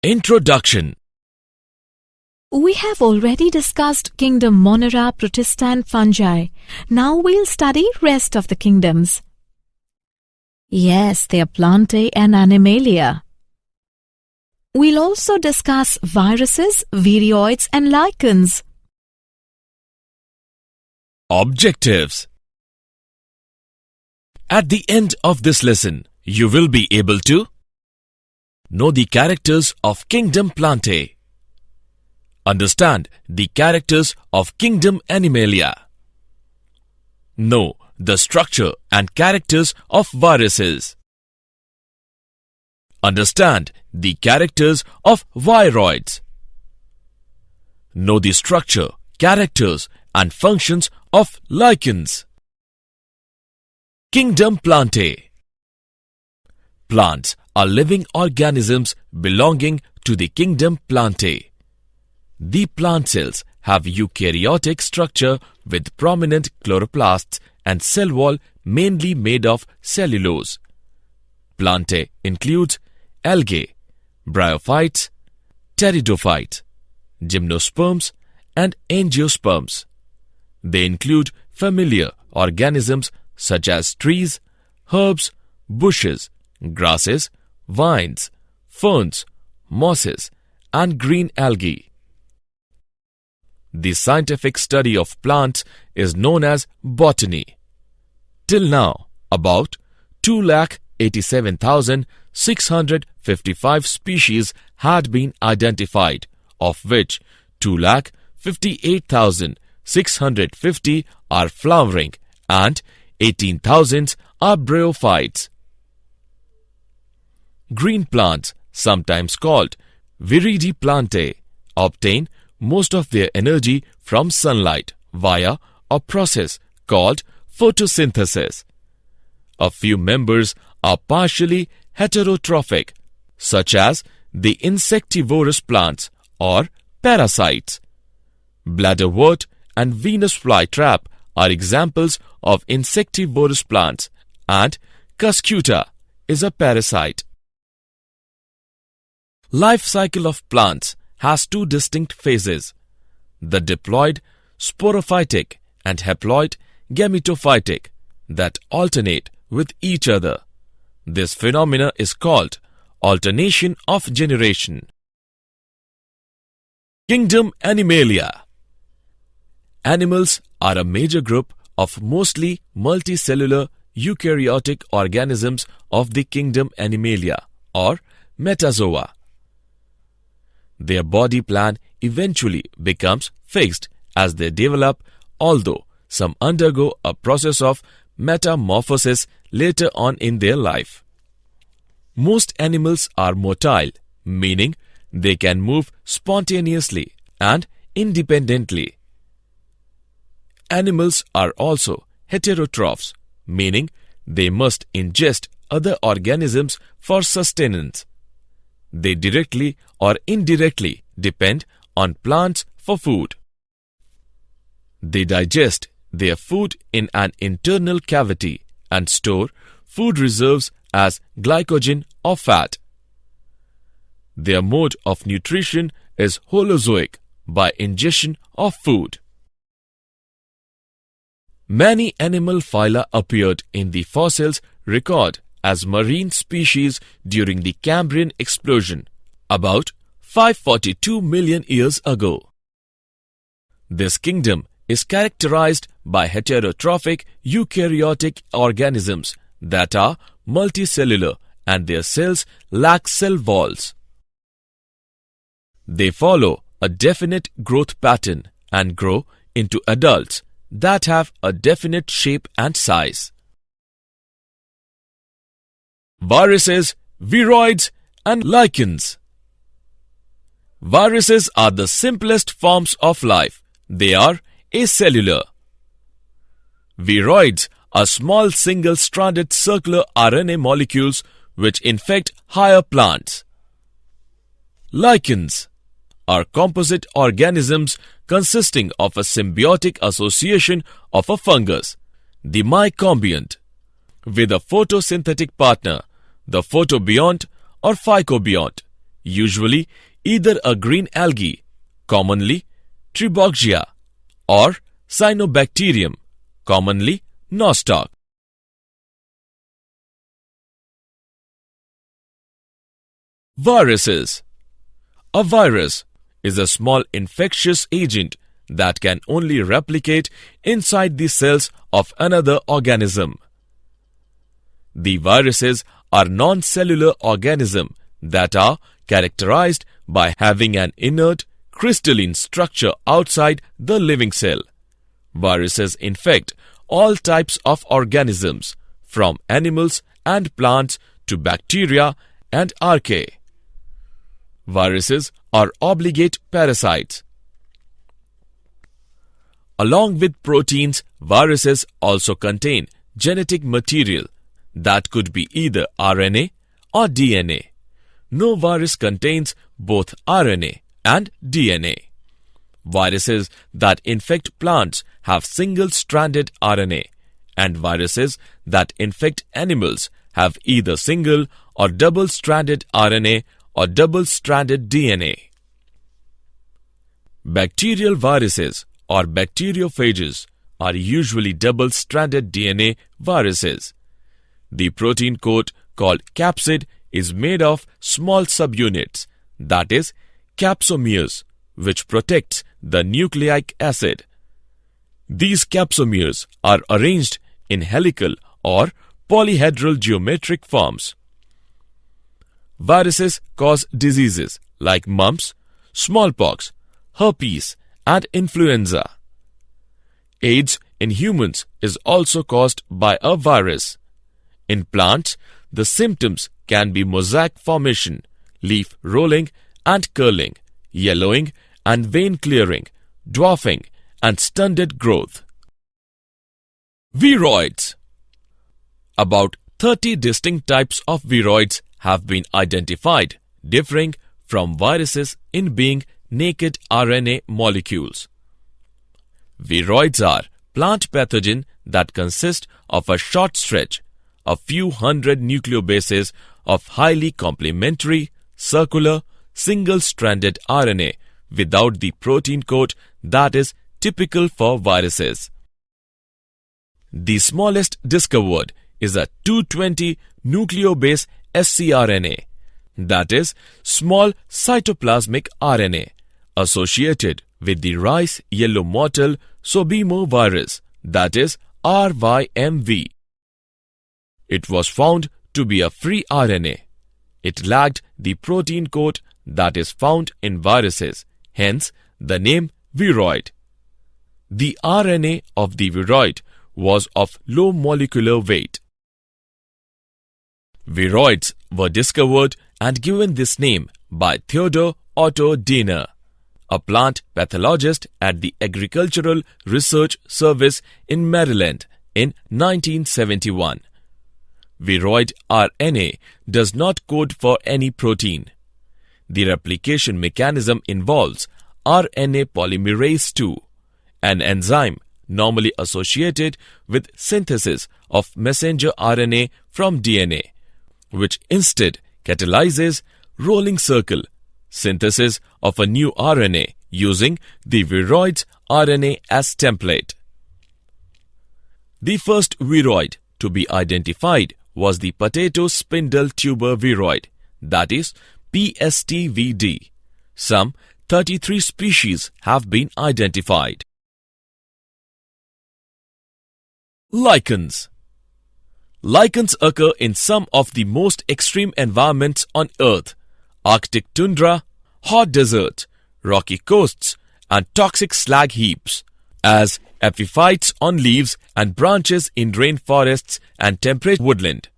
Introduction. We have already discussed kingdom Monera, Protista and fungi. Now we'll study rest of the kingdoms. Yes, they are Plantae and Animalia. We'll also discuss viruses, viroids and lichens. Objectives. At the end of this lesson, you will be able to know the characters of kingdom Plantae, understand the characters of kingdom Animalia, know the structure and characters of viruses, understand the characters of viroids, know the structure, characters and functions of lichens. Kingdom Plantae. Plants are living organisms belonging to the kingdom Plantae. The plant cells have eukaryotic structure with prominent chloroplasts and cell wall mainly made of cellulose. Plantae includes algae, bryophytes, pteridophytes, gymnosperms and angiosperms. They include familiar organisms such as trees, herbs, bushes, grasses, vines, ferns, mosses, and green algae. The scientific study of plants is known as botany. Till now, about 287,655 species had been identified, of which 258,650 are flowering and 18,000 are bryophytes. Green plants, sometimes called Viridiplantae, obtain most of their energy from sunlight via a process called photosynthesis. A few members are partially heterotrophic, such as the insectivorous plants or parasites. Bladderwort and Venus flytrap are examples of insectivorous plants, and Cuscuta is a parasite. Life cycle of plants has two distinct phases: the diploid sporophytic and haploid gametophytic that alternate with each other. This phenomena is called alternation of generation. Kingdom Animalia. Animals are a major group of mostly multicellular eukaryotic organisms of the kingdom Animalia or metazoa. Their body plan eventually becomes fixed as they develop, although some undergo a process of metamorphosis later on in their life. Most animals are motile, meaning they can move spontaneously and independently. Animals are also heterotrophs, meaning they must ingest other organisms for sustenance. They directly or indirectly depend on plants for food. They digest their food in an internal cavity and store food reserves as glycogen or fat. Their mode of nutrition is holozoic by ingestion of food. Many animal phyla appeared in the fossils record as marine species during the Cambrian explosion about 542 million years ago. This kingdom is characterized by heterotrophic eukaryotic organisms that are multicellular and their cells lack cell walls. They follow a definite growth pattern and grow into adults that have a definite shape and size. Viruses, viroids and lichens. Viruses are the simplest forms of life. They are acellular. Viroids are small single-stranded circular RNA molecules which infect higher plants. Lichens are composite organisms consisting of a symbiotic association of a fungus, the mycombionт, with a photosynthetic partner, the photobionт or phycobionт, usually either a green algae, commonly Tribauxia, or Cyanobacterium, commonly Nostoc. Viruses. A virus is a small infectious agent that can only replicate inside the cells of another organism. The viruses are non-cellular organisms that are characterized by having an inert, crystalline structure outside the living cell. Viruses infect all types of organisms, from animals and plants to bacteria and archaea. Viruses are obligate parasites. Along with proteins, viruses also contain genetic material that could be either RNA or DNA. No virus contains both RNA and DNA. Viruses that infect plants have single-stranded RNA, and viruses that infect animals have either single or double-stranded RNA or double-stranded DNA. Bacterial viruses or bacteriophages are usually double-stranded DNA viruses. The protein coat called capsid is made of small subunits, that is, capsomeres, which protects the nucleic acid. These capsomeres are arranged in helical or polyhedral geometric forms. Viruses cause diseases like mumps, smallpox, herpes, and influenza. AIDS in humans is also caused by a virus. In plants, the symptoms can be mosaic formation, leaf rolling and curling, yellowing and vein clearing, dwarfing, and stunted growth. Viroids. About 30 distinct types of viroids have been identified, differing from viruses in being naked RNA molecules. Viroids are plant pathogens that consist of a short stretch, a few hundred nucleobases of highly complementary, circular, single-stranded RNA without the protein coat that is typical for viruses. The smallest discovered is a 220 nucleobase scRNA, that is, small cytoplasmic RNA, associated with the rice yellow mottle Sobemovirus, that is, RYMV. It was found to be a free RNA. It lacked the protein coat that is found in viruses, hence the name viroid. The RNA of the viroid was of low molecular weight. Viroids were discovered and given this name by Theodor Otto Diener, a plant pathologist at the Agricultural Research Service in Maryland in 1971. Viroid RNA does not code for any protein. The replication mechanism involves RNA polymerase II, an enzyme normally associated with synthesis of messenger RNA from DNA, which instead catalyzes rolling circle synthesis of a new RNA using the viroid's RNA as template. The first viroid to be identified was the potato spindle tuber viroid, that is PSTVD. Some 33 species have been identified. Lichens. Lichens occur in some of the most extreme environments on Earth: Arctic tundra, hot desert, rocky coasts, and toxic slag heaps, as epiphytes on leaves and branches in rainforests and temperate woodland,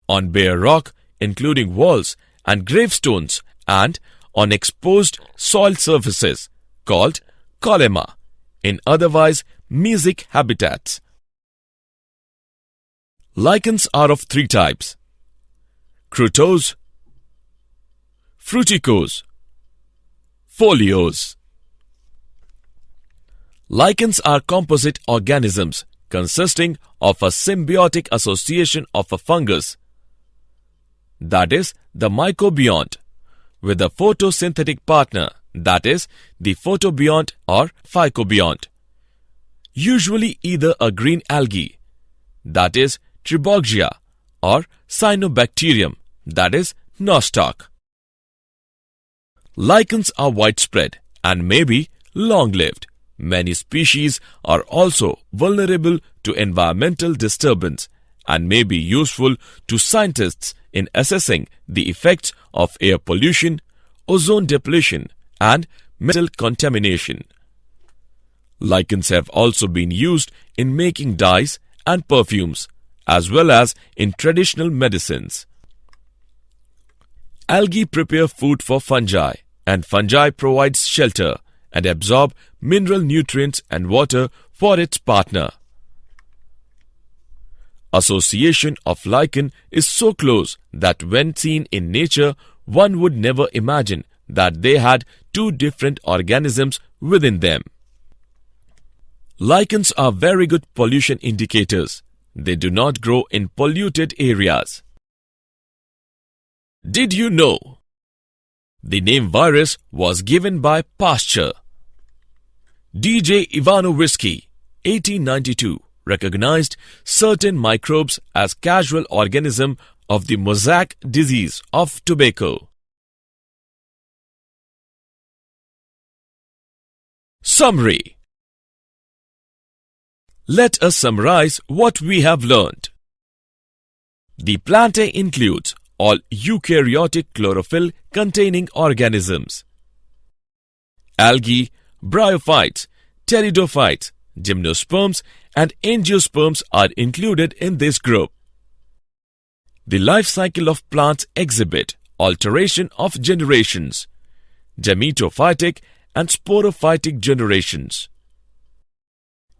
on bare rock, including walls and gravestones, and on exposed soil surfaces, called colema, in otherwise mesic habitats. Lichens are of three types: crotose, fruticose, foliose. Lichens are composite organisms consisting of a symbiotic association of a fungus, that is, the mycobiont, with a photosynthetic partner, that is, the photobiont or phycobiont. Usually either a green algae, that is, Tribauxia, or Cyanobacterium, that is, nostoc. Lichens are widespread and may be long-lived. Many species are also vulnerable to environmental disturbance and may be useful to scientists in assessing the effects of air pollution, ozone depletion, and metal contamination. Lichens have also been used in making dyes and perfumes, as well as in traditional medicines. Algae prepare food for fungi, and fungi provides shelter and absorb mineral nutrients and water for its partner. Association of lichen is so close that when seen in nature, one would never imagine that they had two different organisms within them. Lichens are very good pollution indicators. They do not grow in polluted areas. Did you know? The name virus was given by Pasteur. D.J. Ivanovisky, 1892, recognized certain microbes as casual organism of the mosaic disease of tobacco. Summary. Let us summarize what we have learned. The Plantae includes all eukaryotic chlorophyll-containing organisms. Algae, bryophytes, pteridophytes, gymnosperms and angiosperms are included in this group. The life cycle of plants exhibit alteration of generations, gametophytic and sporophytic generations.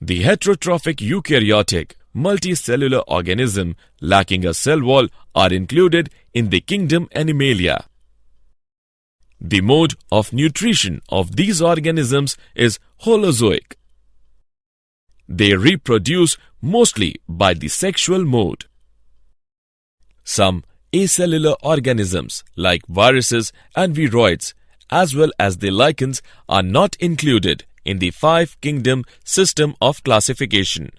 The heterotrophic eukaryotic multicellular organism lacking a cell wall are included in the kingdom Animalia. The mode of nutrition of these organisms is holozoic. They reproduce mostly by the sexual mode. Some acellular organisms like viruses and viroids as well as the lichens are not included in the five kingdom system of classification.